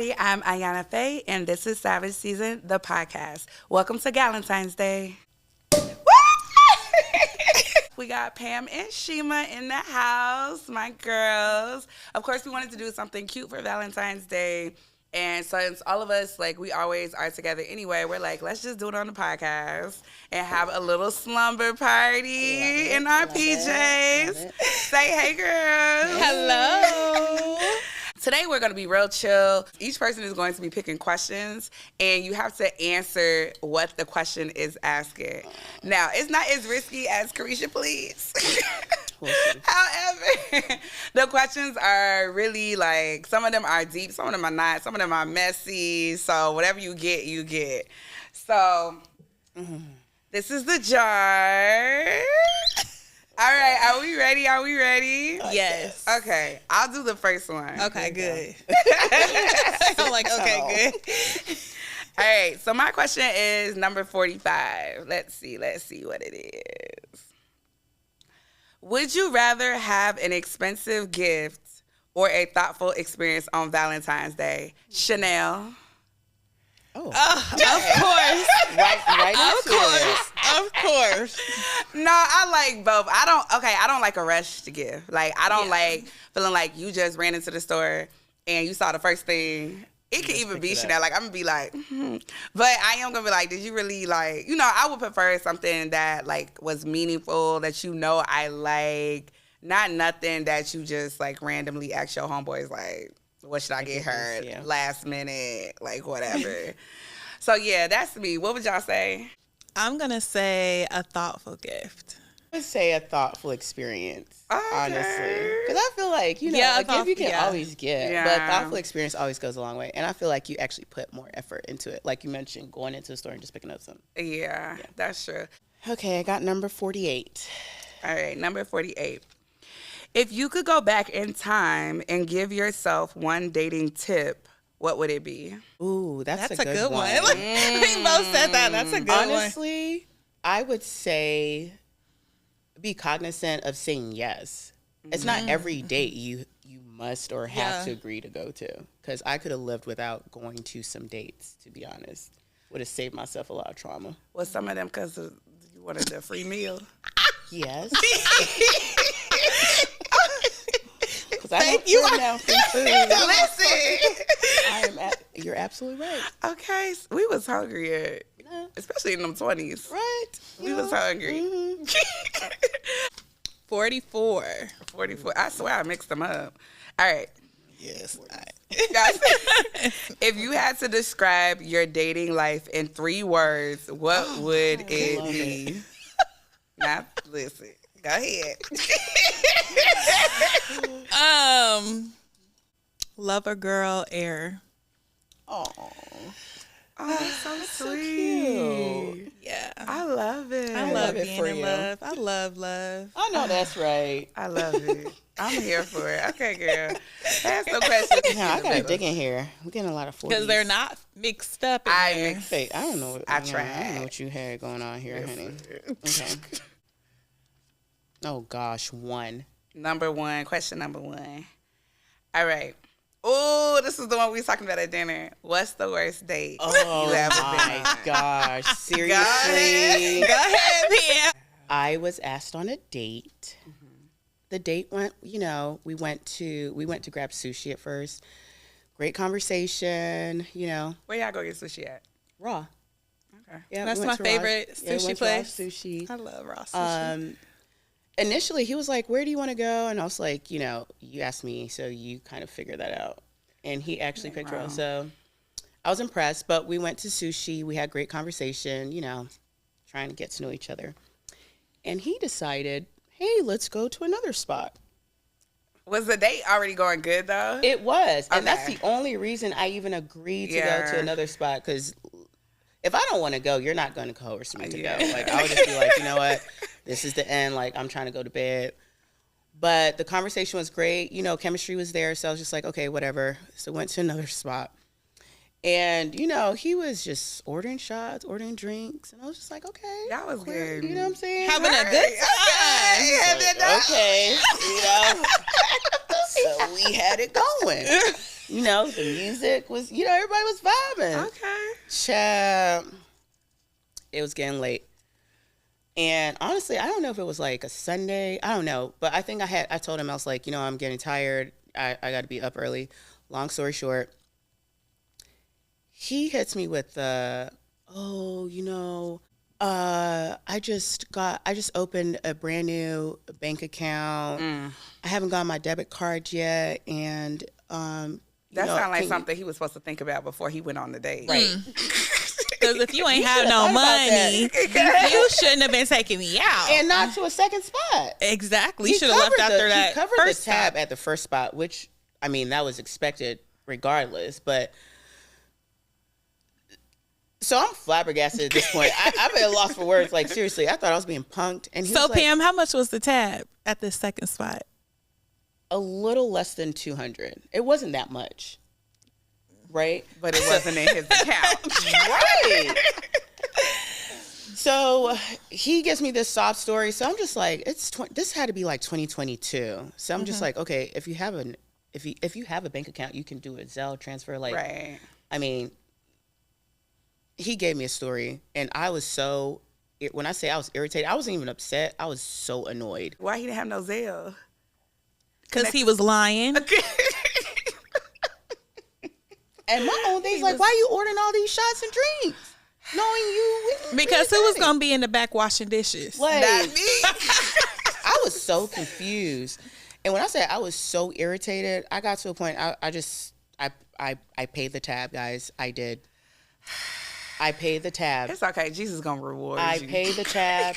everybody. I'm Ayana Faye, and this is Savage Season, the podcast. Welcome to Galentine's Day. We got Pam and Shima in the house, my girls. Of course, we wanted to do something cute for Valentine's Day. And since all of us, we always are together anyway, we're like, let's just do it on the podcast and have a little slumber party in our PJs. Say hey, girls. Hello. Today, we're going to be real chill. Each person is going to be picking questions, and you have to answer what the question is asking. Now, it's not as risky as Carisha, please. However, the questions are really some of them are deep, some of them are not, some of them are messy. So whatever you get, you get. So this is the jar. All right, are we ready? Yes. Okay, I'll do the first one. Okay, good. I'm like, okay, good. All right, so my question is number 45. Let's see what it is. Would you rather have an expensive gift or a thoughtful experience on Valentine's Day? Chanel. Of course. Of course. No, I like both. I don't like a rush to give. I don't like feeling like you just ran into the store and you saw the first thing. It could even be Chanel. I'm going to be like, But I am going to be like, did you really I would prefer something that was meaningful, that I like, not nothing that you just randomly ask your homeboys what should I get her last minute, whatever. So yeah, that's me. What would y'all say? I'm going to say a thoughtful gift. I would say a thoughtful experience, honestly. Because I feel a gift you can always get, but thoughtful experience always goes a long way. And I feel like you actually put more effort into it. Like you mentioned, going into the store and just picking up something. Yeah, that's true. Okay, I got number 48. All right, number 48. If you could go back in time and give yourself one dating tip, what would it be? Ooh, that's a good one. We both said that. That's a good one. Honestly, I would say be cognizant of saying yes. It's not every date you must or have to agree to go to. Because I could have lived without going to some dates, to be honest. Would have saved myself a lot of trauma. Well, some of them because you wanted a free meal. Yes. Thank you. Listen. You're absolutely right. Okay, we was hungry, especially in them 20s. Right. We was hungry. Mm-hmm. 44. 44. I swear I mixed them up. All right. Yes. Guys, if you had to describe your dating life in 3 words, what would it be? Now, listen. Go ahead. Lover girl air. Oh, So sweet. cute. Yeah. I love it. I love it being for in you. love. I love love. I know that's right. I love it. I'm here for it. Okay, girl. Ask the question. Now, I gotta dig in here. We're getting a lot of 40s. Because they're not mixed up in there. Wait, I don't know. I don't know what you had going on here, honey. Okay. Oh gosh, 1. Number 1. Question number 1. All right. Oh, this is the one we was talking about at dinner. What's the worst date you ever been on? Gosh, seriously. Go ahead, Pam. I was asked on a date. The date went, we went to grab sushi at first. Great conversation, Where y'all go get sushi at? Raw. Okay. Yeah, That's we my went to Raw. favorite Yeah, we sushi went to Raw place. Sushi. I love raw sushi. Initially, he was like, "Where do you want to go?" And I was like, you asked me, so you kind of figure that out. And he actually picked Raw. So I was impressed. But we went to sushi. We had great conversation, trying to get to know each other. And he decided, hey, let's go to another spot. Was the date already going good, though? It was. And Okay. that's the only reason I even agreed to go to another spot. Because if I don't want to go, you're not going to coerce me to go. I would just be like, you know what? This is the end. I'm trying to go to bed. But the conversation was great. Chemistry was there. So I was just like, okay, whatever. So went to another spot. And, he was just ordering shots, ordering drinks. And I was just like, okay. That was good. You know what I'm saying? Having a good time. Okay. So we had it going. You know, the music was, you know, everybody was vibing. Okay. Child, it was getting late. And honestly, I don't know if it was like a Sunday. I don't know. But I think I told him, I was like, you know, I'm getting tired. I got to be up early. Long story short, he hits me with I just opened a brand new bank account. I haven't got my debit card yet. And, that sounds like something he was supposed to think about before he went on the date. Right. Because if you ain't have no money, you shouldn't have been taking me out. And not to a second spot. Exactly. You should have left after that. He covered first the tab spot. at the first spot, which, I mean, that was expected regardless. But so I'm flabbergasted at this point. I'm at a loss for words. Like, seriously, I thought I was being punked. And he So, was like, Pam, how much was the tab at the second spot? a little less than 200. It wasn't that much. Right? But it wasn't in his account. Right. So he gives me this sob story. So I'm just like, this had to be like 2022. So I'm just like, okay, if you have a bank account, you can do a Zelle transfer. Like, Right. I mean, he gave me a story, and I was when I say I was irritated, I wasn't even upset. I was so annoyed. Why he didn't have no Zelle? Because he was lying. And my own thing's like, why are you ordering all these shots and drinks? Knowing you. Because who was going to be in the back washing dishes? Like, Not me. I was so confused. And when I said I was so irritated, I got to a point, I paid the tab, guys. I did. I paid the tab. It's okay. Jesus gonna reward I you. paid the tab.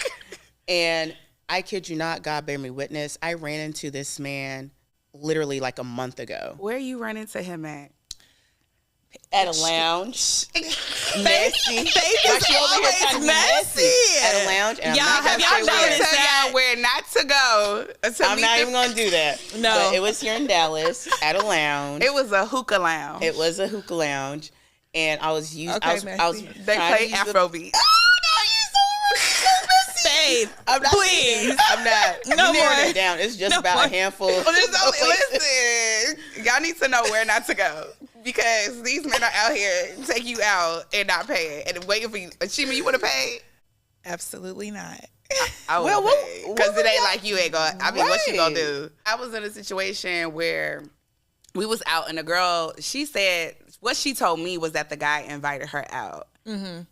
And I kid you not, God bear me witness, I ran into this man literally like a month ago. Where you run into him at? At a lounge. Messy. Faith is always messy. At a lounge. And Y'all, I'm not have gonna y'all say where. noticed that? Y'all where not to go. To I'm meet not the- even going to do that. No. But it was here in Dallas at a lounge. It was a hookah lounge. It was a hookah lounge. And I was using, Okay, I was Messy. They trying to play use the- Afrobeat. Faith, I'm not please. I'm not. No You narrowed more. it down. It's just No about more. a handful. Well, listen, y'all need to know where not to go because these men are out here take you out and not pay it and waiting for you. Shima, you want to pay? Absolutely not. I would Well, pay what because it ain't was like you ain't gonna. I mean, what you gonna Right. do? I was in a situation where we was out and the girl. She said what she told me was that the guy invited her out.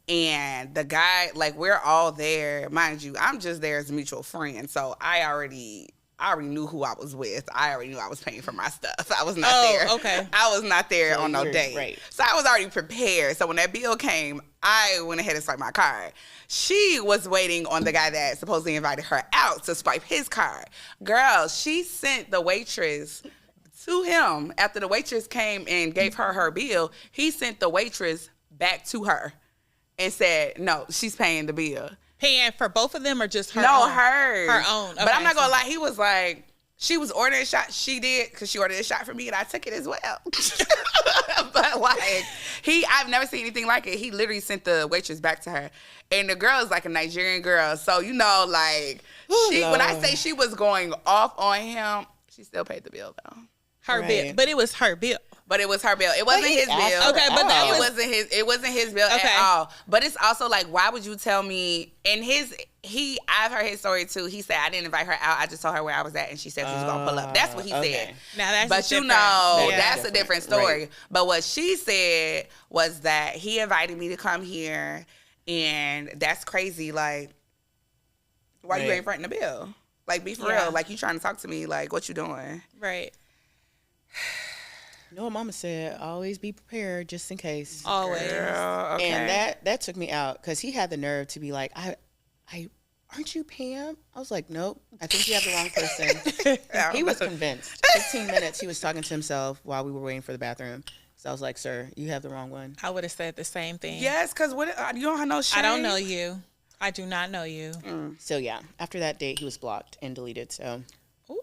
And the guy, like, we're all there, mind you. I'm just there as a mutual friend, so I already knew who I was with. I already knew I was paying for my stuff. I was not there. Okay. I was not there So on no you're- date. right. So I was already prepared. So when that bill came, I went ahead and swiped my card. She was waiting on the guy that supposedly invited her out to swipe his card. Girl, she sent the waitress to him after the waitress came and gave her her bill. He sent the waitress back to her and said, no, she's paying the bill. Paying for both of them or just her No, own? hers. Her own. But I'm Okay, not going to so- lie. He was like, she was ordering a shot. She did because she ordered a shot for me and I took it as well. But like, I've never seen anything like it. He literally sent the waitress back to her. And the girl is like a Nigerian girl. So, you know, like, when I say she was going off on him, she still paid the bill though. Her Right. bill. But it was her bill. But it was her bill. It wasn't he his asked bill. her Okay, but that out. was- It wasn't his bill Okay. at all. But it's also like, why would you tell me? And I've heard his story too. He said I didn't invite her out. I just told her where I was at, and she said she was gonna pull up. That's what he okay. said. Now that's But just you different. know, Yeah. that's a different story. Right. But what she said was that he invited me to come here, and that's crazy. Like, why you Right. ain't fronting the bill? Like, be for Yeah. real. Like, you trying to talk to me? Like, what you doing? Right. You know what Mama said? Always be prepared just in case. Always. Girl, okay. And that took me out because he had the nerve to be like, I aren't you Pam? I was like, nope. I think you have the wrong person. He was convinced. 15 minutes he was talking to himself while we were waiting for the bathroom. So I was like, sir, you have the wrong one. I would have said the same thing. Yes, because what you don't have no shame. I don't know you. I do not know you. So yeah, after that date, he was blocked and deleted. So Ooh.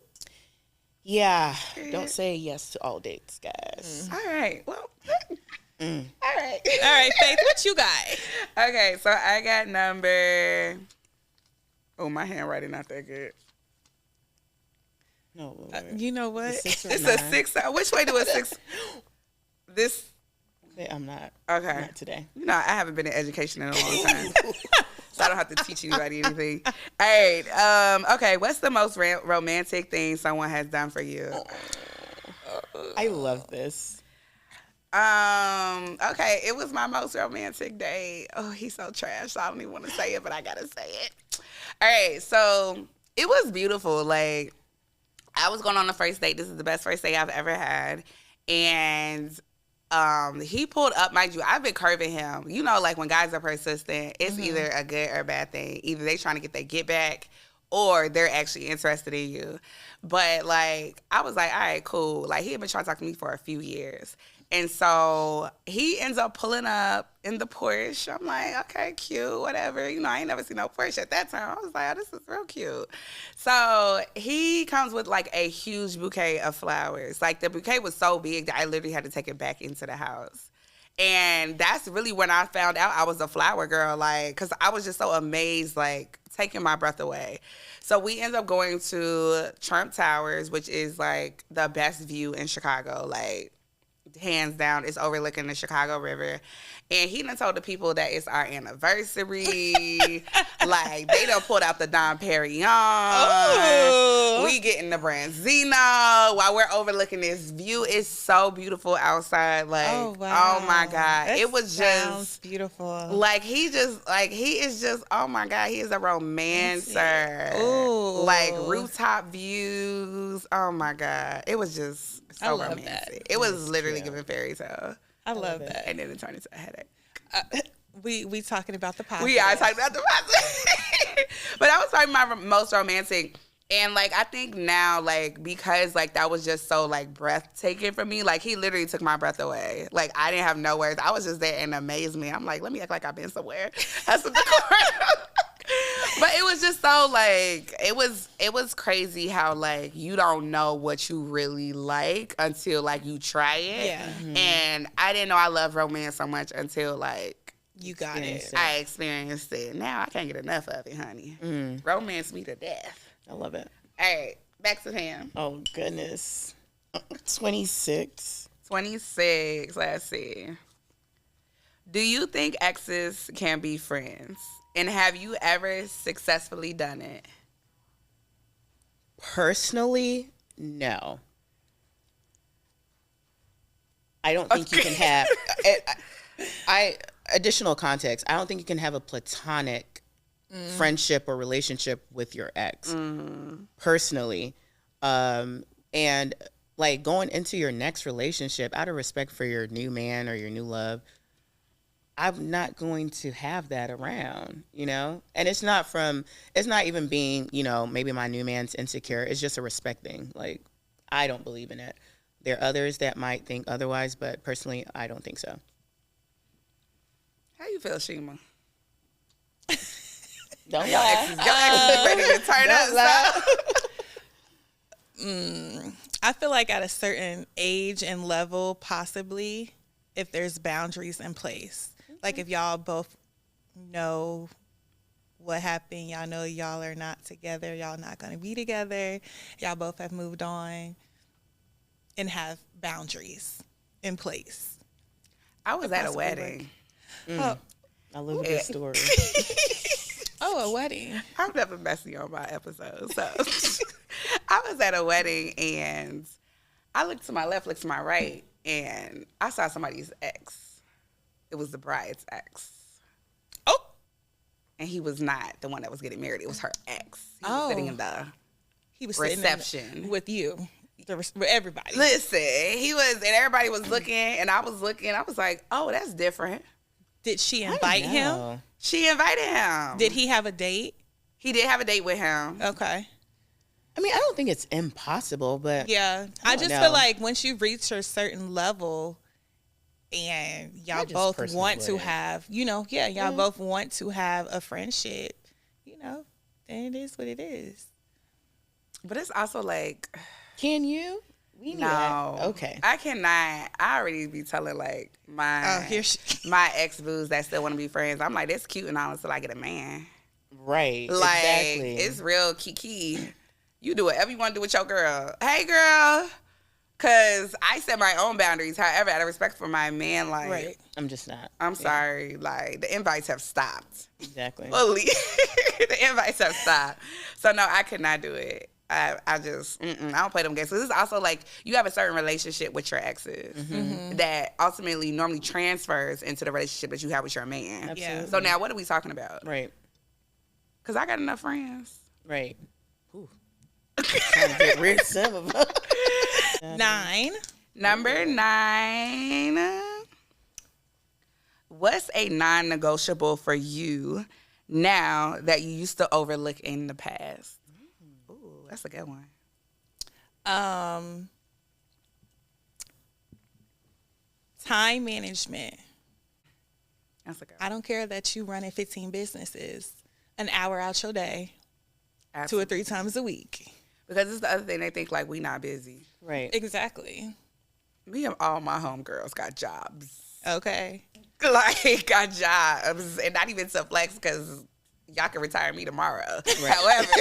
yeah, don't say yes to all dates, guys. All right. Well. All right. All right, Faith, what you got? Okay, so I got number. Oh, my handwriting not that good. No, You know what? six or It's nine. a 6. Which way do a 6? this. I'm not. Okay. Not today. You know, I haven't been in education in a long time. So I don't have to teach anybody anything. All right. Okay. What's the most romantic thing someone has done for you? I love this. Okay. It was my most romantic day. Oh, he's so trash. So I don't even want to say it, but I gotta say it. All right. So it was beautiful. Like, I was going on the first date. This is the best first date I've ever had. And he pulled up, mind you, I've been curving him. You know, like when guys are persistent, it's either a good or a bad thing. Either they trying to get their get back or they're actually interested in you. But like, I was like, all right, cool. Like, he had been trying to talk to me for a few years. And so he ends up pulling up in the Porsche. I'm like, okay, cute, whatever. You know, I ain't never seen no Porsche at that time. I was like, oh, this is real cute. So he comes with like a huge bouquet of flowers. Like, the bouquet was so big that I literally had to take it back into the house. And that's really when I found out I was a flower girl, like, because I was just so amazed, like, taking my breath away. So we end up going to Trump Towers, which is like the best view in Chicago, like, hands down. It's overlooking the Chicago River. And he done told the people that it's our anniversary. Like, they done pulled out the Dom Perignon. Oh. We getting the Branzino while we're overlooking this view. It's so beautiful outside. Like, oh, wow. Oh my God. It was just beautiful. Like, he is just, oh my God, he is a romancer. Ooh. Like, rooftop views. Oh my God. It was just so romantic. That. It was literally giving fairy tale. I love that. And then it turned into a headache. We talking about the positive. We are talking about the positive. But I was talking about my most romantic. And, like, I think now, like, because, like, that was just so, like, breathtaking for me. Like, he literally took my breath away. Like, I didn't have no words. I was just there in amazement. I'm like, let me act like I've been somewhere. That's what the But it was just so, like, it was crazy how, like, you don't know what you really like until, like, you try it. Yeah. Mm-hmm. And I didn't know I love romance so much until, like, you got it. I experienced it. Now I can't get enough of it, honey. Romance me to death. I love it. All right, back to him. Oh, goodness. 26. 26, let's see. Do you think exes can be friends? And have you ever successfully done it? Personally, no. I don't think you can have... additional context, I don't think you can have a platonic friendship or relationship with your ex, personally. And, like, going into your next relationship, out of respect for your new man or your new love, I'm not going to have that around, you know? And it's not even being, you know, maybe my new man's insecure. It's just a respect thing. Like, I don't believe in it. There are others that might think otherwise, but personally, I don't think so. How you feel, Shima? Don't lie. Your ex is ready to turn up. I feel like at a certain age and level, possibly, if there's boundaries in place. Like, if y'all both know what happened, y'all know y'all are not together, y'all not going to be together, y'all both have moved on, and have boundaries in place. I was at a wedding. I love a good story. Oh, a wedding. I'm never messy on my episodes. So I was at a wedding and I looked to my left, looked to my right, and I saw somebody's ex. It was the bride's ex. Oh. And he was not the one that was getting married. It was her ex. He was sitting in the reception. With you. With everybody. Listen, he was, and everybody was looking, and I was looking. I was like, oh, that's different. Did she invite him? She invited him. Did he have a date? He did have a date with him. Okay. I mean, I don't think it's impossible, but... Yeah. I just feel like once you reach a certain level and y'all both want to have, you know, y'all both want to have a friendship, you know, then it is what it is. But it's also like... Can you? No. Okay. I cannot. I already be telling, like, my ex-boos that still want to be friends. I'm like, that's cute and all until I get a man. Right. Like, exactly. It's real kiki. You do whatever you want to do with your girl. Hey, girl. Cause I set my own boundaries. However, out of respect for my man, like, Right. I'm just not. I'm sorry, like the invites have stopped. Exactly. Fully, the invites have stopped. So no, I could not do it. I just, I don't play them games. So this is also like you have a certain relationship with your exes that ultimately normally transfers into the relationship that you have with your man. Absolutely. So now, what are we talking about? Right. Cause I got enough friends. Right. Ooh. Trying to get rid of some of them. 9. Number 9. What's a non-negotiable for you now that you used to overlook in the past? Ooh, that's a good one. Time management. That's a good one. I don't care that you running 15 businesses, an hour out your day, Absolutely. 2 or 3 times a week. Because it's the other thing, they think like we not busy. Right. Exactly. Me and all my homegirls got jobs. Okay. Like, got jobs. And not even to flex because y'all can retire me tomorrow. Right. However,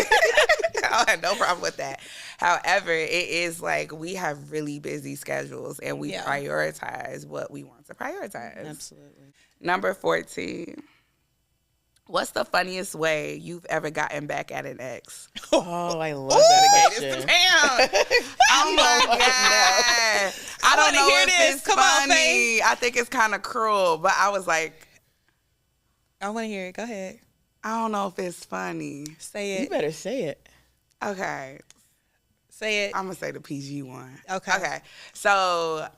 I have no problem with that. However, it is like we have really busy schedules and we prioritize what we want to prioritize. Absolutely. Number 14. What's the funniest way you've ever gotten back at an ex? Oh, I love that question. Damn. Oh my God. I don't know hear if this. it's Come on, funny. I think it's kind of cruel, but I was like, I want to hear it. Go ahead. I don't know if it's funny. Say You it. better say it. Okay. Say it. I'm going to say the PG one. Okay. So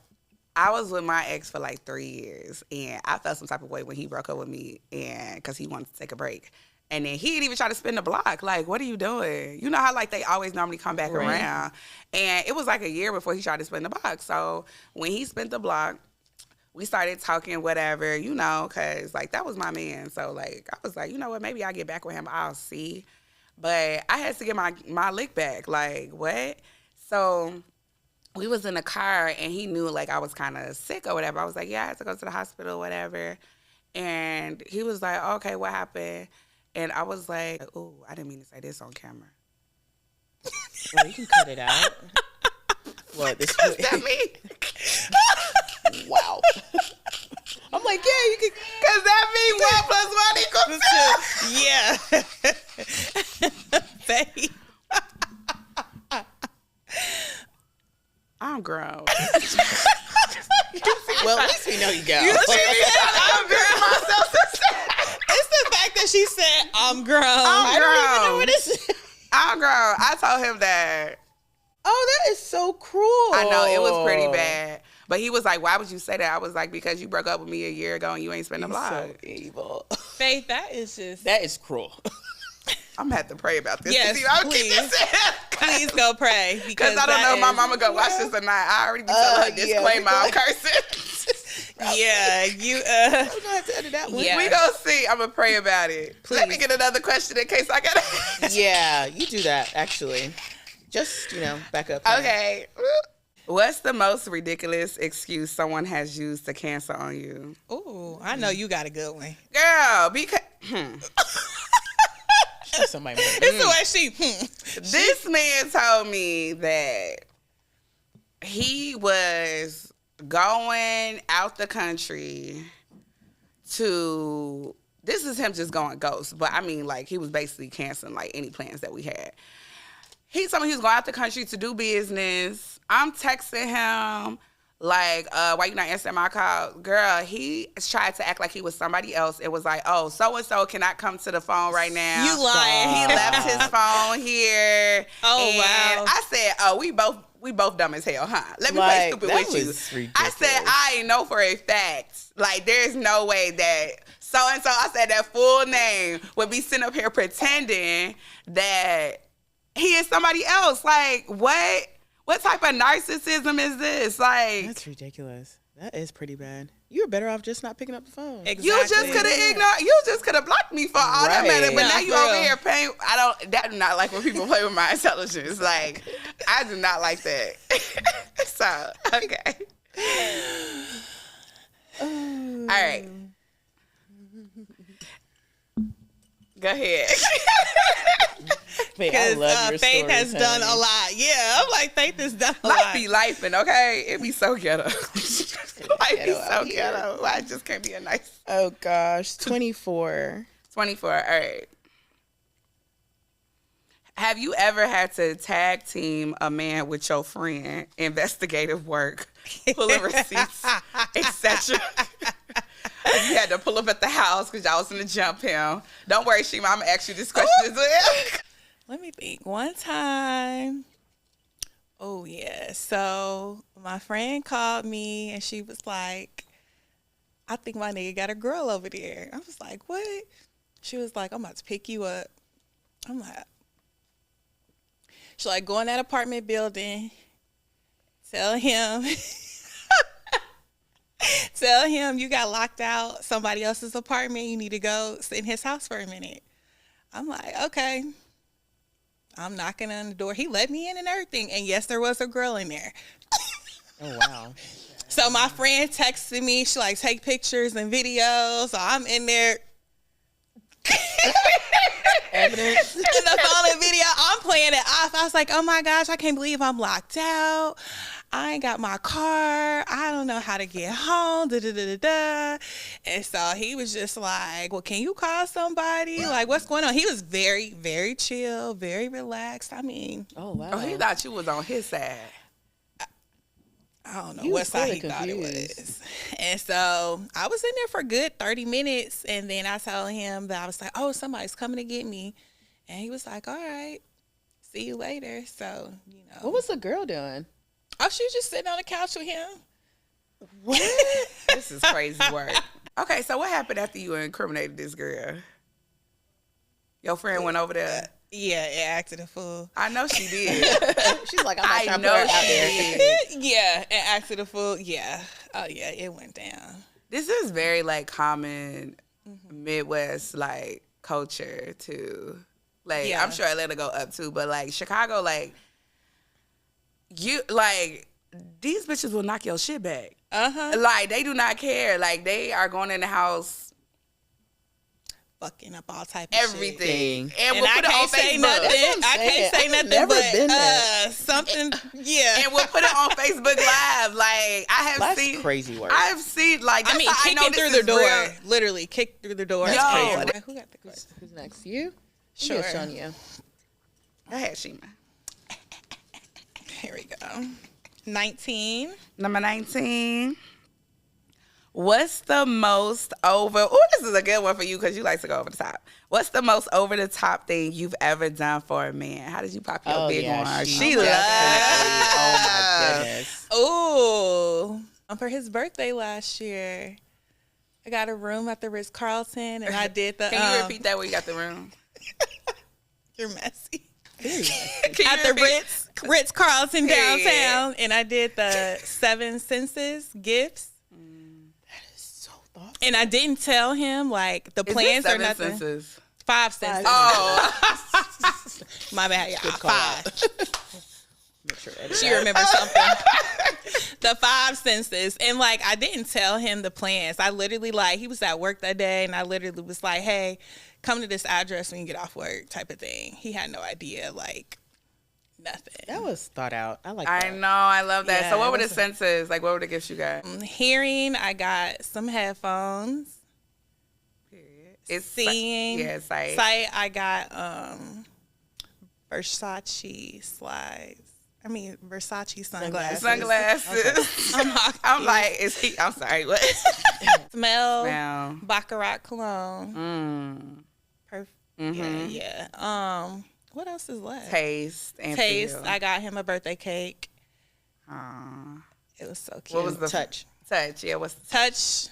I was with my ex for like 3 years, and I felt some type of way when he broke up with me, and because he wanted to take a break. And then he didn't even try to spin the block. Like, what are you doing? You know how like they always normally come back around. And it was like a year before he tried to spin the block. So when he spent the block, we started talking, whatever, you know, because like that was my man. So like I was like, you know what, maybe I'll get back with him. I'll see. But I had to get my lick back. Like, what? So we was in the car, and he knew like I was kind of sick or whatever. I was like, yeah, I had to go to the hospital, whatever. And he was like, okay, what happened? And I was like, oh, I didn't mean to say this on camera. Well, you can cut it out. What? This Is that me? Wow. I'm like, yeah, you can. Because that means 1 + 1 = 2. Yeah. Babe. I'm grown. Well, at least we know you go. I'm grown myself. It's the fact that she said, I'm grown. I don't even know what this is. I'm grown. I told him that. Oh, that is so cruel. I know, it was pretty bad. But he was like, why would you say that? I was like, because you broke up with me a year ago and you ain't spent the block. So evil. Faith, that is just. That is cruel. I'm going to have to pray about this. Yes, See, I'll keep please. this in. Please go pray. Because I don't know if my mama going to watch this or not. I already be telling her disclaimer. I'm cursing. Yeah, you. I'm going to have to edit that one. Yeah. We going to see. I'm going to pray about it. Let me get another question in case I got to. Yeah, you do that, actually. Just, back up. Okay. What's the most ridiculous excuse someone has used to cancel on you? Ooh, I know you got a good one. Girl, because Somebody It's the way she. this man told me that he was going out the country to, this is him just going ghost, but I mean, like, he was basically canceling, like, any plans that we had. He told me he was going out the country to do business. I'm texting him, like, why you not answering my call? Girl, he tried to act like he was somebody else. It was like, oh, so-and-so cannot come to the phone right now. You lying. He left his phone here. Oh, and wow. I said, oh, we both dumb as hell, huh? Let me play stupid that with you. was ridiculous. I said, I know for a fact, like, there's no way that so-and-so, I said that full name, would be sitting up here pretending that he is somebody else. Like, what? What type of narcissism is this? Like, That's ridiculous. That is pretty bad. You were better off just not picking up the phone. Exactly. you just could have ignored. You just could have blocked me for all that Right. matter. But Nah, now you for over real. here paying. That do not like when people play with my intelligence. Like, I do not like that. So, okay. All right. Go ahead. Because Faith has done a lot. Yeah, I'm like, Faith has done a lot. Life be lifing, okay? It be so ghetto. Life be so ghetto. I just can't be a nice. Oh gosh, 24. 24. All right. Have you ever had to tag team a man with your friend, investigative work, pulling receipts, etc.? You had to pull up at the house because y'all was going to jump him. Don't worry, Shima, I'm going to ask you this question as well. Let me think. One time, oh yeah. So my friend called me and she was like, I think my nigga got a girl over there. I was like, what? She was like, I'm about to pick you up. I'm like, she's like, go in that apartment building, tell him you got locked out somebody else's apartment. You need to go sit in his house for a minute. I'm like, okay. I'm knocking on the door. He let me in and everything. And yes, there was a girl in there. Oh, wow. So my friend texted me. She like, take pictures and videos. So I'm in there. Evidence. In the phone and video, I'm playing it off. I was like, oh my gosh, I can't believe I'm locked out. I ain't got my car. I don't know how to get home. Da, da, da, da, da. And so he was just like, well, can you call somebody? Like, what's going on? He was very, very chill, very relaxed. I mean. Oh, wow. Oh, he thought you was on his side. I don't know what side he thought it was. And so I was in there for a good 30 minutes. And then I told him that I was like, oh, somebody's coming to get me. And he was like, all right, see you later. So, you know. What was the girl doing? Oh, she was just sitting on the couch with him. What? This is crazy work. Okay, so what happened after you incriminated this girl? Your friend went over there? Yeah, it acted a fool. I know she did. She's like, I'm not trying to know put her out she there. did. Yeah, it acted a fool. Yeah. Oh, yeah, it went down. This is very, like, common Midwest, like, culture, too. Like, Yeah. I'm sure Atlanta go up, too. But, like, Chicago, like, you, like, these bitches will knock your shit back. Uh-huh. Like, they do not care. Like, they are going in the house, Fucking up all type of everything. shit. And we'll I put it on can't say Facebook. nothing. I can't say I've nothing never but been there. something, yeah. And we'll put it on Facebook Live. Like, I have That's seen crazy work. I've seen, like, I that's mean, how I know kicking this through the is door. real. Literally, kick through the door. Yo. That's crazy. Like, who got the question? Who's next? You? Sure. Yes, Shania. Go ahead, Shima. Here we go. 19. Number 19. What's the most over? Oh, this is a good one for you because you like to go over the top. What's the most over the top thing you've ever done for a man? How did you pop your big one? She loves. Oh my goodness. Ooh. For his birthday last year, I got a room at the Ritz-Carlton, and I did the. Can you repeat that where you got the room? You're messy. Can At you the repeat? Ritz-Carlton Period. downtown, and I did the 7 senses gifts. So thoughtful. And I didn't tell him like the Is plans this or 7 nothing. senses? 5 senses. Oh, My bad, y'all. call. 5. Make sure edit She that. remembers something. The 5 senses. And like I didn't tell him the plans. I literally like he was at work that day and I literally was like, hey, come to this address when you get off work type of thing. He had no idea, like nothing. That was thought out. I like that. I know. I love that. Yeah, So what it were the was senses? Like, what were the gifts you got? Hearing, I got some headphones. It's Seeing, yeah, sight. sight, I got Versace slides. I mean Versace sunglasses. Sunglasses. I'm like, is he? I'm sorry. What? Smell, Smell. Baccarat cologne. Yeah. What else is left? Taste and Taste. feel. I got him a birthday cake. Aw. It was so cute. What was the Touch. Touch. Yeah. What's the touch?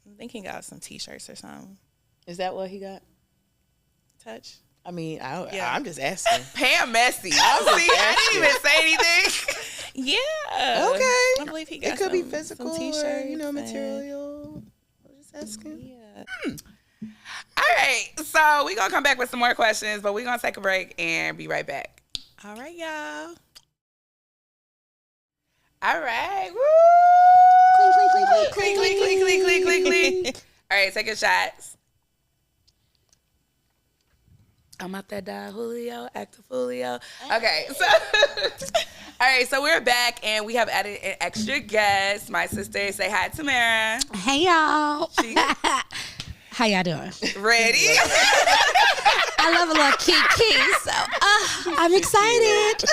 I think he got some T-shirts or something. Is that what he got? Touch. I mean, Yeah. I'm just asking. Pam messy? See, I didn't even say anything. Yeah. Okay. I believe he got It could be some physical T-shirts or, and- material. I was just asking. Yeah. All right. So we're going to come back with some more questions, but we're going to take a break and be right back. All right, y'all. All right. Woo! Clink, Clink, clink, clink, clink, clink, clink, clink. All right, take your shots. I'm out that die, Julio, act a Julio. Okay, so all right, so we're back and we have added an extra guest. My sister, say hi, Tamara. Hey y'all. She How y'all doing? ready? I love a little kiki, so I'm excited.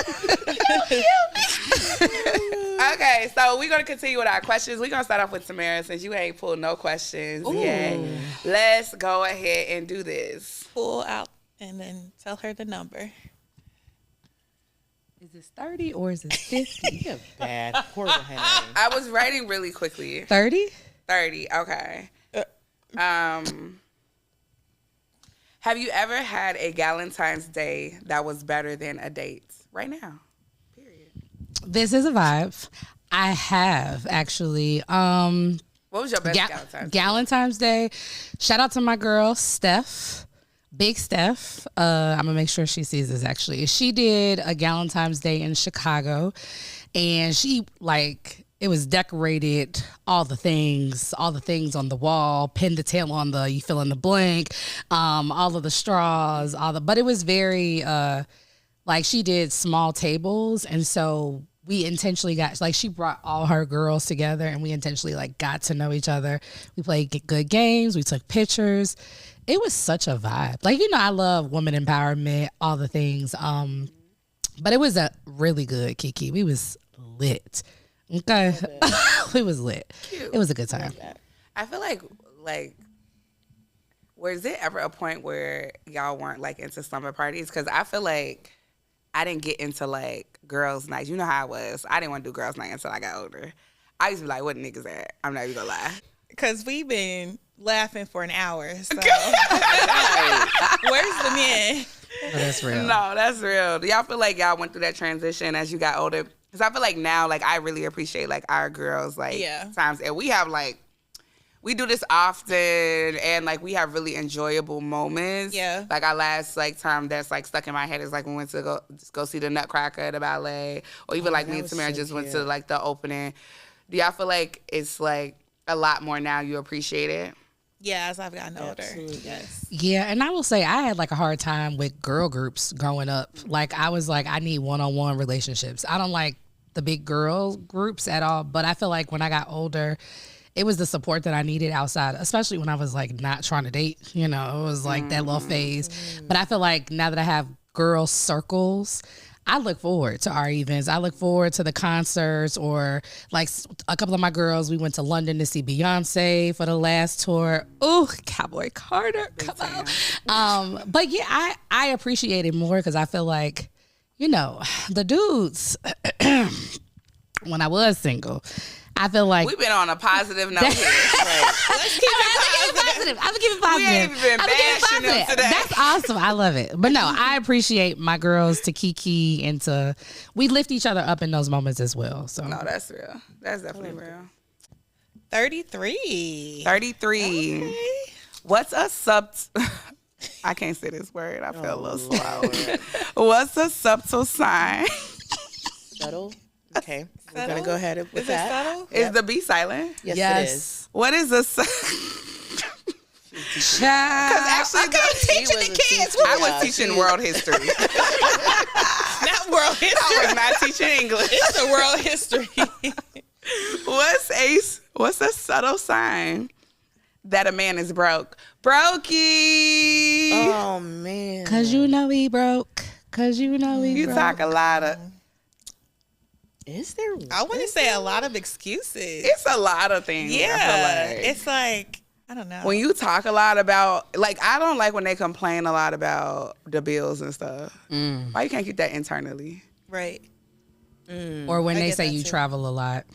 Okay, so we're gonna continue with our questions. We're gonna start off with Tamara since you ain't pulled no questions yet. Let's go ahead and do this. Pull out and then tell her the number. Is this 30 or is it 50? You're bad. Horrible handwriting. I was writing really quickly. 30? 30. Okay. Have you ever had a Galentine's Day that was better than a date? Right now. Period. This is a vibe. I have actually. What was your best Galentine's Day? Galentine's Day. Shout out to my girl Steph, Big Steph. I'm gonna make sure she sees this. Actually, she did a Galentine's Day in Chicago, and she it was decorated, all the things on the wall, pin to tail on the you fill in the blank, all of the straws, but it was very she did small tables, and so we intentionally got she brought all her girls together, and we intentionally got to know each other. We played good games, we took pictures. It was such a vibe. I love women empowerment, all the things. But it was a really good Kiki. We was lit. Okay. We was lit. Cute. It was a good time. I feel like was it ever a point where y'all weren't into slumber parties? Because I feel like I didn't get into girls' nights. You know how I was. I didn't want to do girls' night until I got older. I used to be like, what niggas at? I'm not even gonna lie. Because we've been laughing for an hour. So where's the men? Oh, that's real. No, that's real. Do y'all feel like y'all went through that transition as you got older? Because I feel like now, I really appreciate our girls times, and we have we do this often, and we have really enjoyable moments. Yeah. Our last time that's stuck in my head is when we went to go see the Nutcracker at the ballet, or even me and Tamara just went to the opening. Do y'all feel like it's a lot more now you appreciate it? Yeah, as I've gotten older. Absolutely. Yes. Yeah, and I will say I had a hard time with girl groups growing up. I was I need one-on-one relationships. I don't like the big girl groups at all, but I feel like when I got older, it was the support that I needed outside, especially when I was not trying to date. It was that little phase. But I feel like now that I have girl circles, I look forward to our events. I look forward to the concerts, or a couple of my girls, we went to London to see Beyonce for the last tour. Ooh, Cowboy Carter, come on. But yeah, I appreciate it more because I feel like, the dudes, when I was single, I feel like We've been on a positive note here. Let's keep it positive. I'm gonna keep it positive. We ain't even bashing them today. That's awesome. I love it. But no, I appreciate my girls to kiki and we lift each other up in those moments as well. So No, that's real. That's definitely real. 33. 33. Okay. What's a I can't say this word. I feel a little slow. What's a subtle sign? Subtle. Okay. We're Subtle? going to go ahead with Is that. it subtle? Is the B silent? Yes, Yes. it is. What is a Child. actually teaching the kids. I was teaching world history. Not world history. I was not teaching English. It's a world history. What's a subtle sign that a man is broke? Brokey. Oh, man. Cause he broke. Cause he You broke. talk a lot of. Is there? I want to say a lot of excuses. It's a lot of things. I Yeah. feel like. It's I don't know. When you talk a lot about, I don't like when they complain a lot about the bills and stuff. Why you can't keep that internally? Right. Or when I they get say that you too. travel a lot,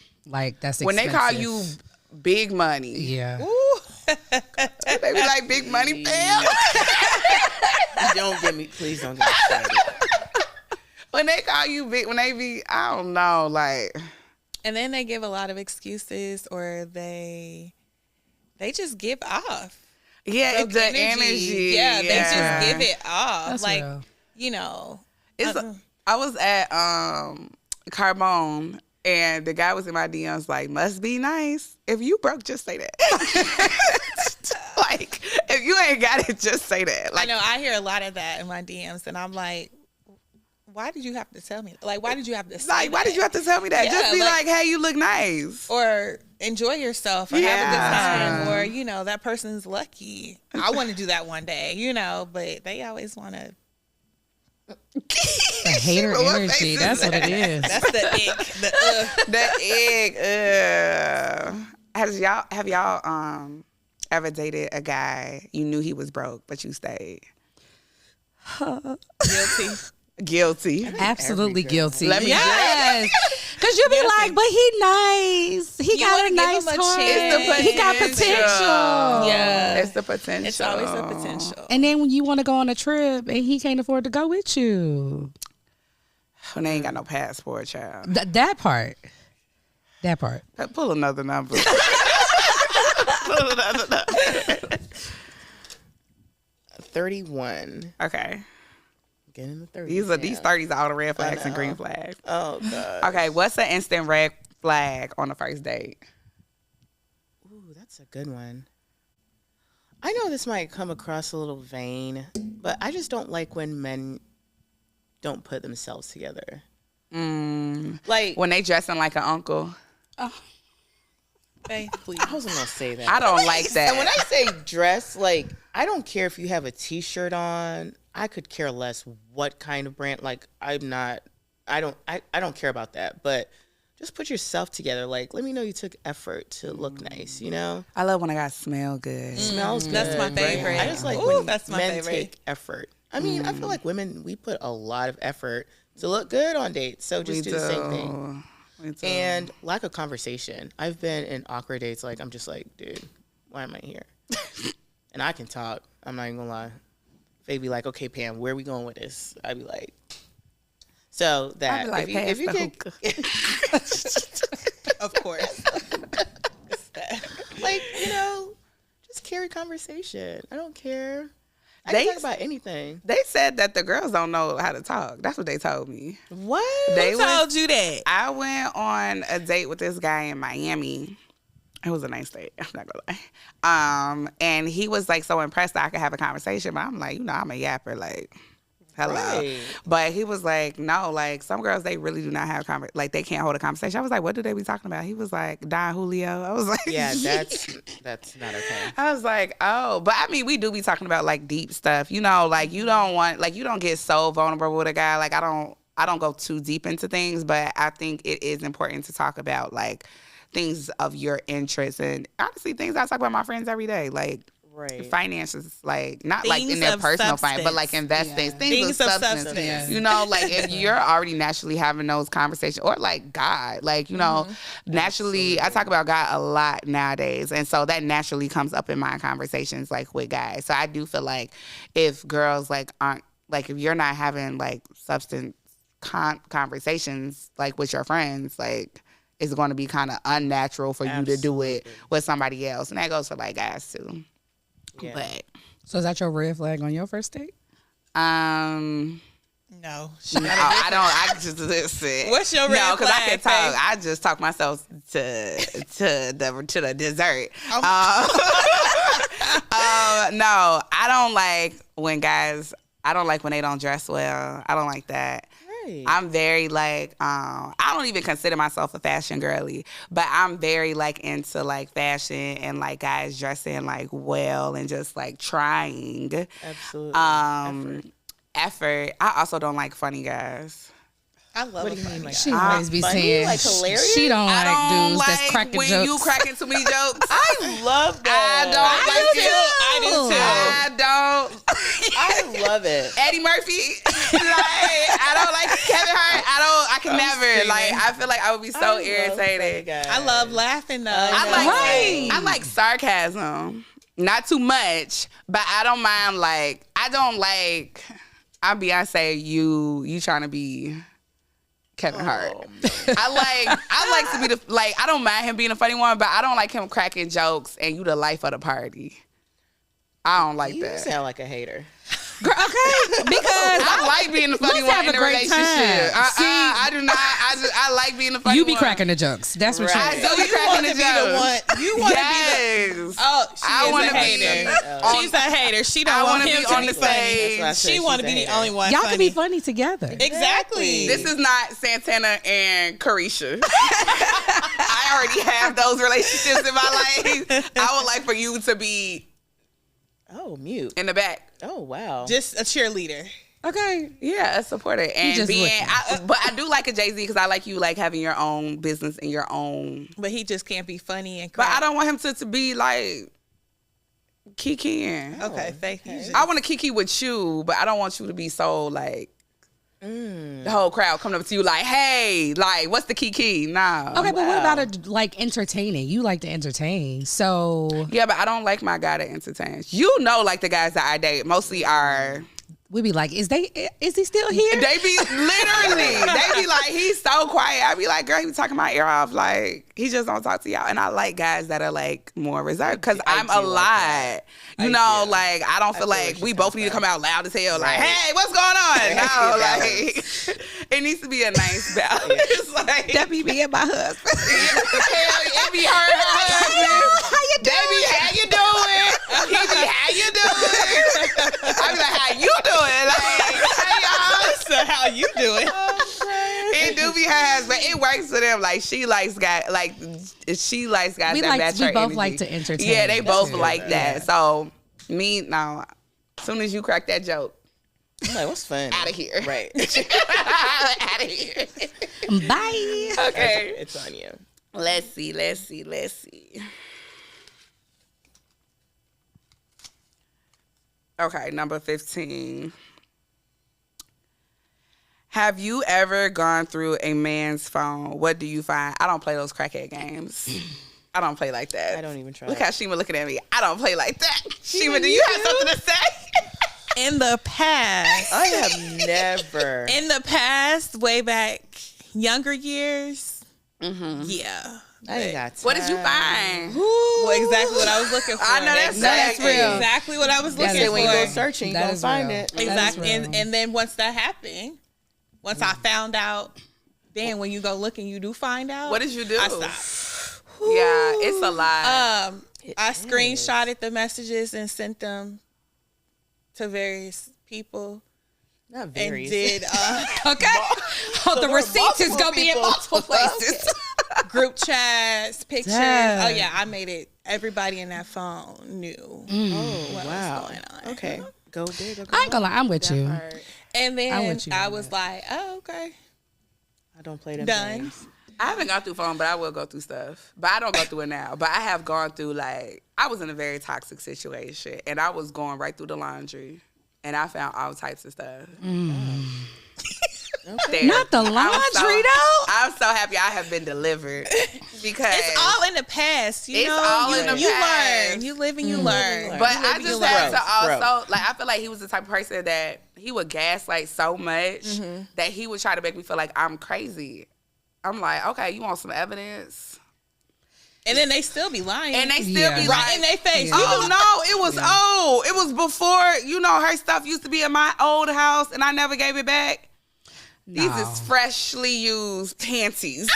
that's When they call expensive. you big money. Yeah. Ooh. They be like, big money, fam. Don't get me. Please don't get me started. When they call you big, when they be, I don't know, And then they give a lot of excuses, or they just give off. yeah, Broke it's the energy. Yeah, they just Yeah. give it off. That's real. It's I was at Carbone, and the guy was in my DMs must be nice. If you broke, just say that. If You ain't got to just say that. I know I hear a lot of that in my DMs, and I'm like, why did you have to tell me? Like, why did you have to say why did you have to tell me that? Yeah, just be like, hey, you look nice. or enjoy yourself or have a good time, or that person's lucky. I want to do that one day, but they always want to. The hater energy. That's what it is. That's the ick. The ick. Have y'all ever dated a guy you knew he was broke but you stayed? Guilty. Absolutely guilty. Let me yes. Because you be like, but he nice. He got a nice heart. He got potential. Yeah. It's the potential. It's always the potential. And then when you want to go on a trip and he can't afford to go with you. When they ain't got no passport, child. That part. Pull another number. 31. Okay. Getting the 30s. These 30s are all the red flags and green flags. Oh, God. Okay, what's an instant red flag on the first date? Ooh, that's a good one. I know this might come across a little vain, but I just don't like when men don't put themselves together. Like when they dressing like an uncle. Hey, please. I wasn't gonna say that. I don't like that. And when I say dress, like I don't care if you have a T-shirt on. I could care less what kind of brand. Like I don't care about that. But just put yourself together. Like let me know you took effort to look nice. I love when a guy smell good. Smells good. That's my favorite. I just like when that's my men favorite. take effort. I mean, I feel like women, we put a lot of effort to look good on dates. So just do the same thing. And lack of conversation. I've been in awkward dates. Like, I'm just like, dude, why am I here? And I can talk. I'm not even going to lie. They'd be like, okay, Pam, where are we going with this? I'd be like, so that. I'd be like, if you get. Of course. Like, just carry conversation. I don't care. I can talk about anything. They said that the girls don't know how to talk. That's what they told me. What? They Who told you that? I went on a date with this guy in Miami. It was a nice date. I'm not gonna lie. And he was like so impressed that I could have a conversation. But I'm like, I'm a yapper. Like, hello. Right. But he was like, no, like some girls, they really do not have like they can't hold a conversation. I was like, what do they be talking about? He was like, Don Julio. I was like, Yeah, that's not okay. I was like, oh, but I mean, we do be talking about like deep stuff, like you don't get so vulnerable with a guy. Like I don't go too deep into things, but I think it is important to talk about like things of your interest and honestly things I talk about with my friends every day, like finances, like not like in their personal finance, but like investing, things of substance. Yeah. Like if you're already naturally having those conversations, or like God, like naturally, I talk about God a lot nowadays, and so that naturally comes up in my conversations, like with guys. So I do feel like if girls like aren't like if you're not having like substance conversations like with your friends, like it's going to be kind of unnatural for you to do it with somebody else, and that goes for like guys too. Yeah. But So is that your red flag on your first date? No. I don't. I just listen. What's your red No, because I can flag, talk. Faith? I just talk myself to the dessert. No, I don't like when guys. I don't like when they don't dress well. I don't like that. Right. I'm very like I don't even consider myself a fashion girly, but I'm very like into like fashion and like guys dressing like well and just like trying. Absolutely. Effort. I also don't like funny guys. I love What do you mean, like, She always be funny? saying Like hilarious? she don't I like don't dudes like that's cracking when jokes. you cracking too many jokes. I love that. I don't like it. I do too. I I love it. Eddie Murphy. Like I don't like Kevin Hart. I can never. screaming. Like I feel like I would be so irritated. I love laughing though. I like sarcasm. Not too much, but I don't mind like I'm Beyonce, you trying to be Kevin Hart. I like to be I don't mind him being a funny one, but I don't like him cracking jokes and you the life of the party. I don't like You that. sound like a hater. Girl, okay, because I like being the funny let's one have in a a great relationship. time. See, I do not. I like being the funny one. you be cracking the jokes. That's what I you. do be You want cracking to the be the jokes. one. You want to Yes. be the. Oh, she I is wanna a be hater. on- She's a hater. She don't I want want to him be to on be the funny. stage. That's why I said She want to she's be a the hater. only one. Y'all funny. can be funny together. Exactly. This is not Santana and Carisha. I already have those relationships in my life. I would like for you to be Oh, mute. in the back. Oh, wow. just a cheerleader. Okay, yeah, a supporter, and just being. looking. But I do like a Jay-Z because I like you like having your own business and your own. But he just can't be funny and But crap. I don't want him to be like kikiing. Okay, thank you. I want to kiki with you, but I don't want you to be so like. The whole crowd coming up to you like, hey, like, what's the kiki? Nah. Okay, but what about like entertaining? You like to entertain, so Yeah, but I don't like my guy that entertains. You know, like the guys that I date mostly are. we be like, is he still here? They be literally. They be like, he's so quiet. I be like, girl, he be talking my ear off. Like he just don't talk to y'all. And I like guys that are like more reserved because I'm a do like lot. that. You know, like I don't feel like we both need to come out loud as hell. Like, hey, what's going on? No, like it needs to be a nice balance. Like That be me and my husband. hell, it be her husband. How you They be how you doing? He be how you doing? I be like, how you doing? Like, hey y'all. So how you doing? It do be hers, but it works for them. Like she likes guys, she likes guys We that like- match we her both energy. like to entertain. Yeah, they That's both good. like that. So me, no. As soon as you crack that joke, I'm like, what's fun? out of here. Right. Out of here. Bye. Okay. It's on you. Let's see. Okay, number 15. Have you ever gone through a man's phone? What do you find? I don't play those crackhead games. I don't play like that. I don't even try. Look how Shima looking at me. I don't play like that. Shima, do you have something to say? In the past, I have never. in the past, way back younger years. Yeah. I ain't got time. What did you find? Well, exactly what I was looking for. I know that's real. Exactly what I was That's looking Say for. when you go searching, you That gonna is find real. it. That is Exactly. real. And then once that happened, once I found out, then when you go looking, you do find out. What did you do? I stopped. Yeah, it's a lot. I screenshotted the messages and sent them to various people Not and very. did Okay. Oh, the receipts is gonna be in multiple places. group chats, pictures. Dang. Oh yeah, I made it. Everybody in that phone knew Oh what wow. was going on. Okay. Go big. Or go I ain't gonna lie, I'm with you. home. And I'm then with you I on was that. like, oh okay, I don't play them done. games. I haven't gone through phone, but I will go through stuff. But I don't go through it now. But I have gone through, like, I was in a very toxic situation, and I was going right through the laundry, and I found all types of stuff. There. Not the laundry, though. I'm so happy I have been delivered because It's all in the past, you It's know. all you, in the you past. learn, you live and you learn. But You live I and just you had learn. to also Growth. like I feel like he was the type of person that he would gaslight so much that he would try to make me feel like I'm crazy. I'm like, okay, you want some evidence? And then they still be lying. And they still Yeah. be right like, in their face. Yeah. oh no, it was old. It was before, her stuff used to be in my old house and I never gave it back. These No. is freshly used panties.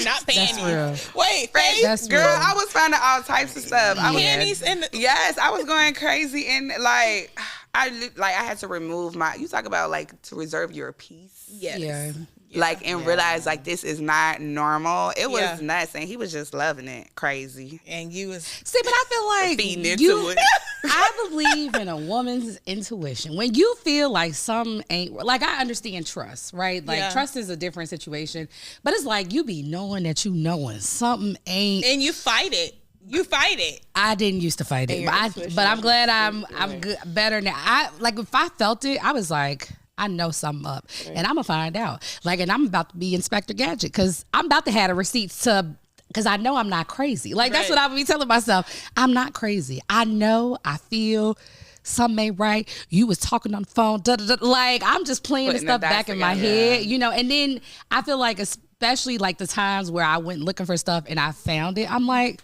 Not That's panties. real. Wait, Fresh, That's girl, real. I was finding all types of stuff. I was, panties in the. yes, I was going crazy and like I had to remove you talk about like to reserve your peace. Yes. Yeah. Like and realize like this is not normal. It was Yeah. nuts and he was just loving it. Crazy. And you was See, but I feel like Feeding into it. I believe in a woman's intuition. When you feel like something ain't like, I understand trust, right? Like Yeah. trust is a different situation, but it's like you be knowing that you knowing something ain't. and you fight it. You fight it. I didn't used to fight it, your but, intuition but I'm glad I'm right. good, better now. I like if I felt it, I was like, I know something up, and I'm gonna find out. Like, and I'm about to be Inspector Gadget because I'm about to have the receipts to. Because I know I'm not crazy. Like, that's Right. what I would be telling myself. I'm not crazy. I know, I feel something ain't right. You was talking on the phone. Da, da, da. Like, I'm just playing the Putting the stuff dots back in my together. head, And then I feel like, especially like the times where I went looking for stuff and I found it, I'm like,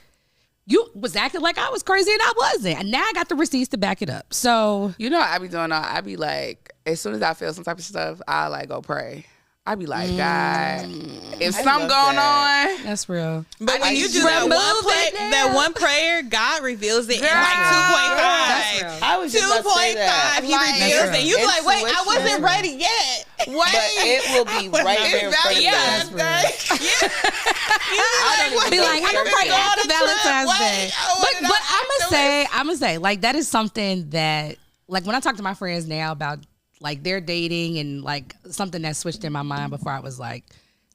you was acting like I was crazy and I wasn't. And now I got the receipts to back it up. So You know what I be doing? I be like, as soon as I feel some type of stuff, I like go pray. I be like, God, if something going on, that's real. But when you do that one prayer, God reveals it in like 2.5. I was just about to say that. 2.5, he reveals it. You be like, wait, I wasn't Intuition. ready yet. Wait. But it will be right there in front of you. Be like, I'm gonna pray after Valentine's Day. But I'm gonna say, like, that is something that, like, when I talk to my friends now about like their dating and like something that switched in my mind before I was like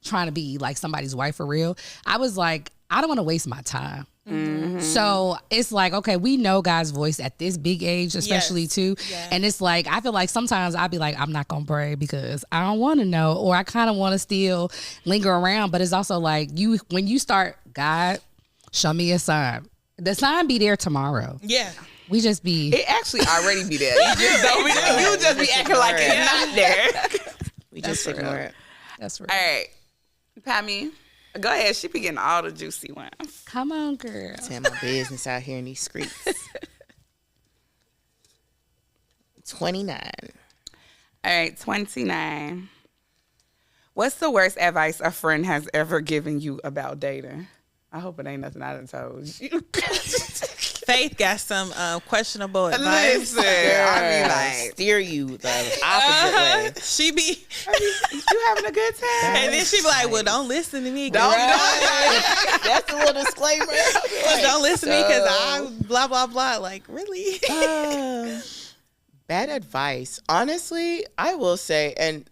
trying to be like somebody's wife for real, I was like, I don't want to waste my time. Mm-hmm. So it's like, okay, we know God's voice at this big age, especially too. Yeah. And it's like, I feel like sometimes I'll be like, I'm not going to pray because I don't want to know, or I kind of want to still linger around. But it's also like when you start, God, show me a sign. The sign be there tomorrow. Yeah. We just be. It actually already be there. You just be acting like it's not there. We just ignore it. That's right. All right. Pammy, go ahead. She be getting all the juicy ones. Come on, girl. Tell my business out here in these streets. 29. All right, 29. What's the worst advice a friend has ever given you about dating? I hope it ain't nothing I done told you. Faith got some questionable advice. Listen, I be like, steer you the opposite way. She be, you having a good time? and then she be like, well, don't listen to me. Don't. That's a little disclaimer. Well, don't listen to me because I blah, blah, blah. Like, really? Bad advice. Honestly, I will say, and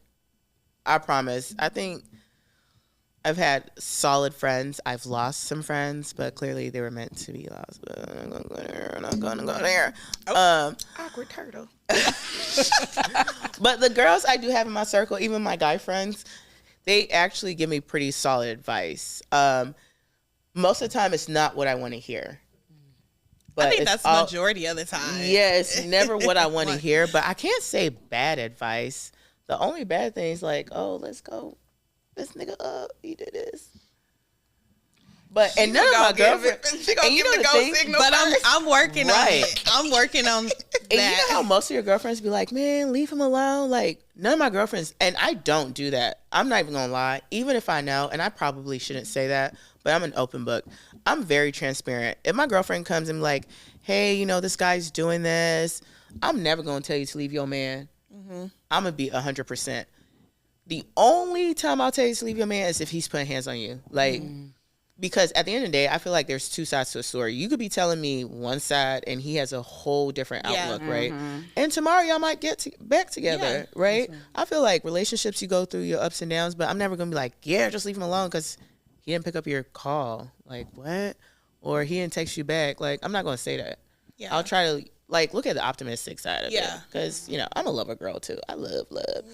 I promise, I think I've had solid friends. I've lost some friends, but clearly they were meant to be lost. But I'm not going to go there. I'm not going to go there. Awkward turtle. But the girls I do have in my circle, even my guy friends, they actually give me pretty solid advice. Most of the time, it's not what I want to hear. But I think that's the majority of the time. Yeah, it's never what I want to hear. But I can't say bad advice. The only bad thing is like, oh, let's go. This nigga up, he did this. But and none of my girlfriends, she gonna give the go signal. But I'm working on it. I'm working on that. And you know how most of your girlfriends be like, man, leave him alone. Like none of my girlfriends, and I don't do that. I'm not even gonna lie. Even if I know, and I probably shouldn't say that, but I'm an open book. I'm very transparent. If my girlfriend comes and like, hey, you know, this guy's doing this, I'm never gonna tell you to leave your man. Mm-hmm. I'm gonna be 100%. The only time I'll tell you to leave your man is if he's putting hands on you. Like, because at the end of the day, I feel like there's two sides to a story. You could be telling me one side and he has a whole different outlook, right? And tomorrow y'all might get back together, right? I feel like relationships, you go through your ups and downs, but I'm never going to be like, yeah, just leave him alone because he didn't pick up your call. Like, what? Or he didn't text you back. Like, I'm not going to say that. Yeah. I'll try to, like, look at the optimistic side of it. Because, you know, I'm a lover girl, too. I love love.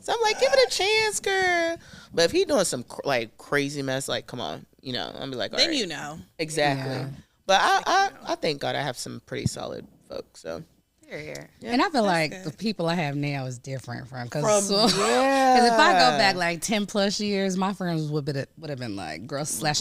So I'm like, give it a chance, girl. But if he doing some, like, crazy mess, like, come on. You know, I'll be like, all right. Then you know. Exactly. Yeah. But I thank God I have some pretty solid folks, so. Yeah. And I feel like the people I have now is different because if I go back like 10 plus years, my friends would have been like, girl, slash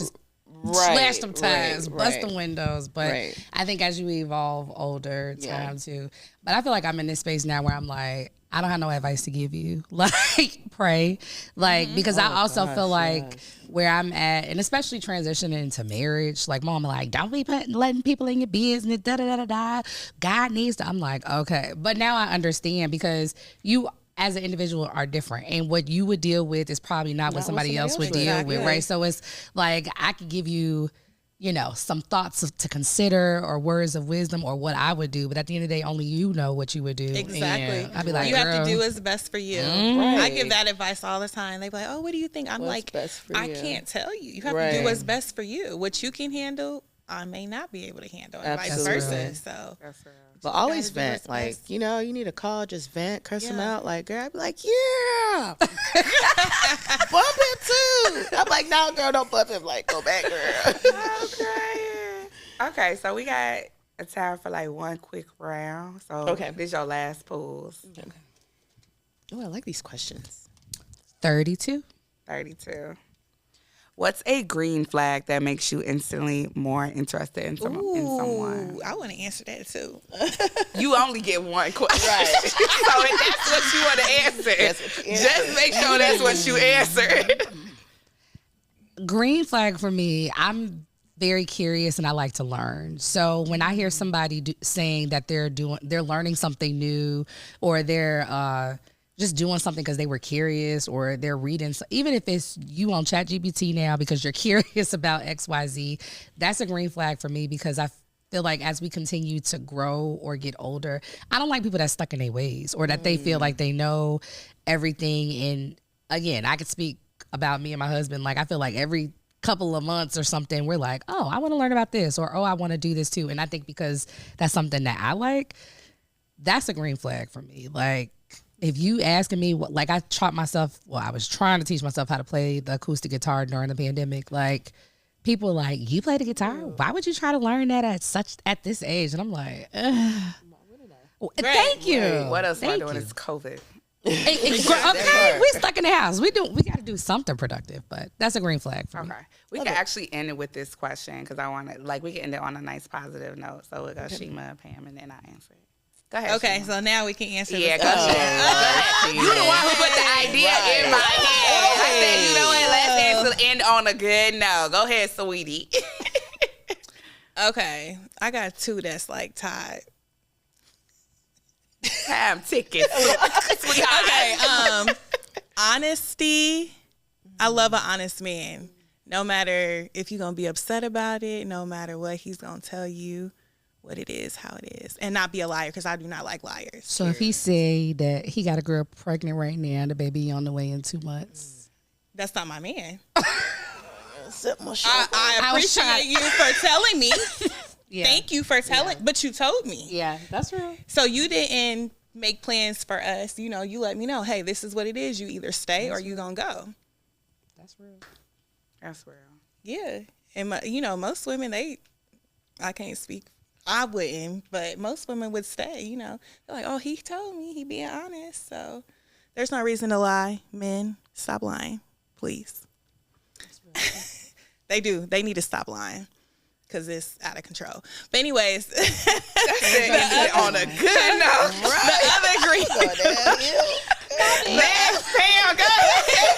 them tires, bust them windows. But I think as you evolve older, time too. But I feel like I'm in this space now where I'm like, I don't have no advice to give you. Like, pray. Like, because I also feel like where I'm at, and especially transitioning into marriage, like, mom, like, don't be letting people in your business, da-da-da-da-da. God needs to, I'm like, okay. But now I understand because you, as an individual, are different. And what you would deal with is probably not what somebody else would deal with, right? So it's like, I could give you, you know, some thoughts to consider or words of wisdom or what I would do. But at the end of the day, only you know what you would do. Exactly. I'd be like, you have to do what's best for you. I give that advice all the time. They be like, oh, what do you think? I'm like, I can't tell you. You have to do what's best for you. What you can handle, I may not be able to handle, and vice versa. So, but always vent. Like, you know, you need a call, just vent, curse them out. Like, girl, I'd be like, yeah. Bump him too. I'm like, no, girl, don't bump him. Like, go back, girl. Okay, so we got a time for like one quick round. So this is your last pulls. Okay. Oh, I like these questions. 32. 32. What's a green flag that makes you instantly more interested in someone? I want to answer that too. You only get one question. Right. So if that's what you want to answer, just make sure that's what you answer. Green flag for me, I'm very curious and I like to learn. So when I hear somebody saying that they're learning something new, or they're just doing something because they were curious, or they're reading, even if it's you on ChatGPT now because you're curious about XYZ, that's a green flag for me, because I feel like as we continue to grow or get older, I don't like people that's stuck in their ways, or that they feel like they know everything. And again, I could speak about me and my husband. Like, I feel like every couple of months or something, we're like, oh, I want to learn about this, or oh, I want to do this too. And I think because that's something that I like, that's a green flag for me. Like, if you asking me what, like, I was trying to teach myself how to play the acoustic guitar during the pandemic. Like, people like, you play the guitar? Why would you try to learn that at this age? And I'm like, thank you. Right. What else am I Thank doing? you. It's COVID. Okay, we stuck in the house. We got to do something productive, but that's a green flag for me. Okay. We can actually end it with this question, because I want to, like, we can end it on a nice positive note. So we'll go Shima, Pam, and then I answer it. Go ahead. Okay, Shima. so now we can answer. Yeah, this go question. ahead. You the one who put the idea in my head. I said, you know what? Let's end on a good note. Go ahead, sweetie. Okay, I got two that's like tied. Time tickets. Okay, honesty. I love an honest man. No matter if you're gonna be upset about it, no matter what, he's gonna tell you what it is, how it is, and not be a liar, because I do not like liars. So if he say that he got a girl pregnant right now and the baby on the way in 2 months, That's not my man. I I appreciate you for telling me. yeah, Thank you for telling, but you told me. yeah, that's real. So you didn't make plans for us. You know, you let me know, hey, this is what it is. You either stay or you gonna go. That's real. That's real. Yeah. And, most women, I can't speak. I wouldn't, but most women would stay, They're like, oh, he told me, he being honest. So there's no reason to lie. Men, stop lying, please. They do. They need to stop lying, because it's out of control. But anyways. On a good note. The other green. Pam, go ahead.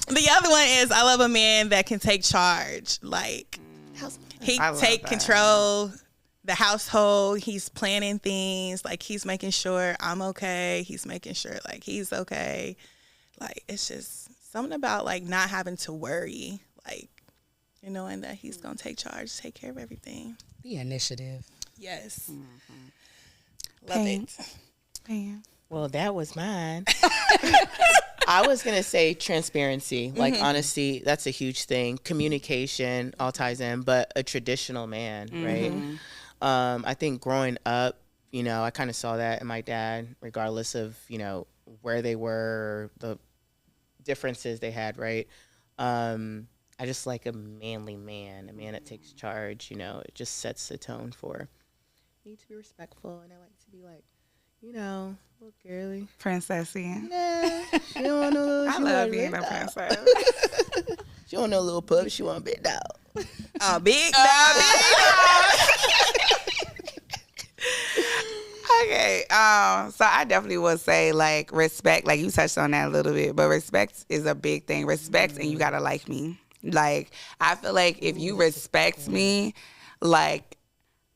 The other one is, I love a man that can take charge. Like, he I love take that. control the household. He's planning things. Like, he's making sure I'm okay. He's making sure, like, he's okay. Like, it's just something about, like, not having to worry. Like, knowing that he's going to take charge, take care of everything. The initiative. Yes. Mm-hmm. Love it. Pam. Well, that was mine. I was going to say transparency, like honesty. That's a huge thing. Communication all ties in, but a traditional man, right? I think growing up, I kind of saw that in my dad, regardless of, where they were, the differences they had, right? I just like a manly man, a man that takes charge, it just sets the tone for, need to be respectful, and I like to be like, little girly. Princessy. Nah, she don't want no little, I she love want a being big a dog. princess. She want no little pup, she want a big dog. Oh, big Okay, so I definitely would say, like, respect. Like, you touched on that a little bit, but respect is a big thing. Respect, and you gotta like me. Like, I feel like if you respect me, like,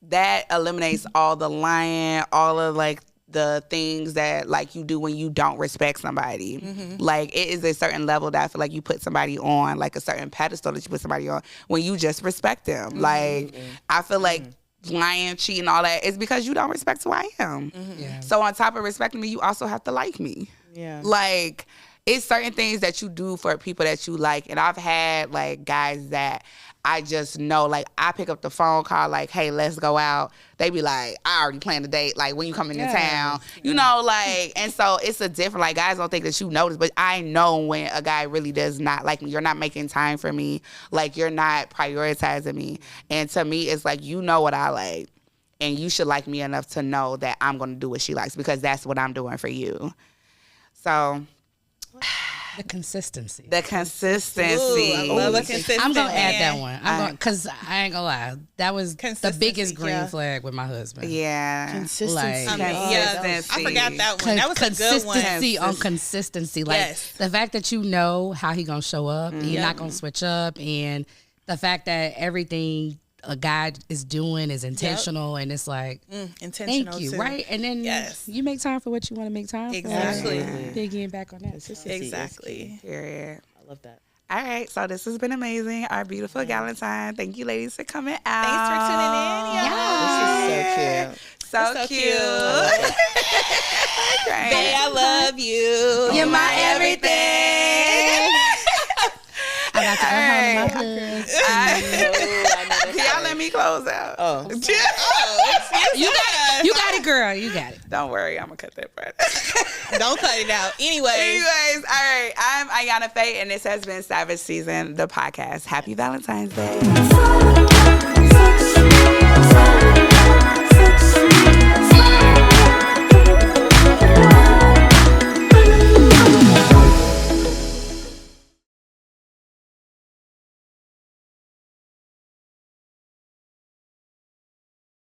that eliminates all the lying, all of, like, the things that, like, you do when you don't respect somebody. Like, it is a certain level that I feel like you put somebody on, like a certain pedestal that you put somebody on when you just respect them. Like, I feel like lying, cheating, all that is because you don't respect who I am. Yeah. So on top of respecting me, you also have to like me. Yeah. Like, it's certain things that you do for people that you like. And I've had, like, guys that I just know, like, I pick up the phone call, like, hey, let's go out. They be like, I already planned the date, like, when you come into town. You know, like, and so it's a different, like, guys don't think that you notice, but I know when a guy really does not like me. You're not making time for me. Like, you're not prioritizing me. And to me, it's like, you know what I like. And you should like me enough to know that I'm going to do what she likes, because that's what I'm doing for you. So The consistency. The consistency. Ooh, I love a consistent I'm gonna add man. that one. I'm gonna, cause I ain't gonna lie, that was the Consistency, biggest green yeah. flag with my husband. Yeah. Consistency. Like- I mean, yeah, I forgot that one. That was a good one. Consistency on consistency. Like Yes. the fact that you know how he gonna show up, and you're not gonna switch up, and the fact that everything a guy is doing is intentional, and it's like, Intentional thank you, too. right? And then Yes. you make time for what you want to make time Exactly. for. Digging back on that. Consistency is Exactly. Period. I love that. All right, so this has been amazing. Our beautiful Galentine. Thank you, ladies, for coming out. Thanks for tuning in, y'all. This is so cute. So So cute. cute. Okay. Bae, I love you. You're my everything. I got to go home to my husband. Can y'all let me close out? Oh. You got it, girl. You got it. Don't worry, I'm gonna cut that part. Don't cut it out. Anyways. Anyways, all right. I'm Ayana Faye, and this has been Savage Season, the podcast. Happy Valentine's Day.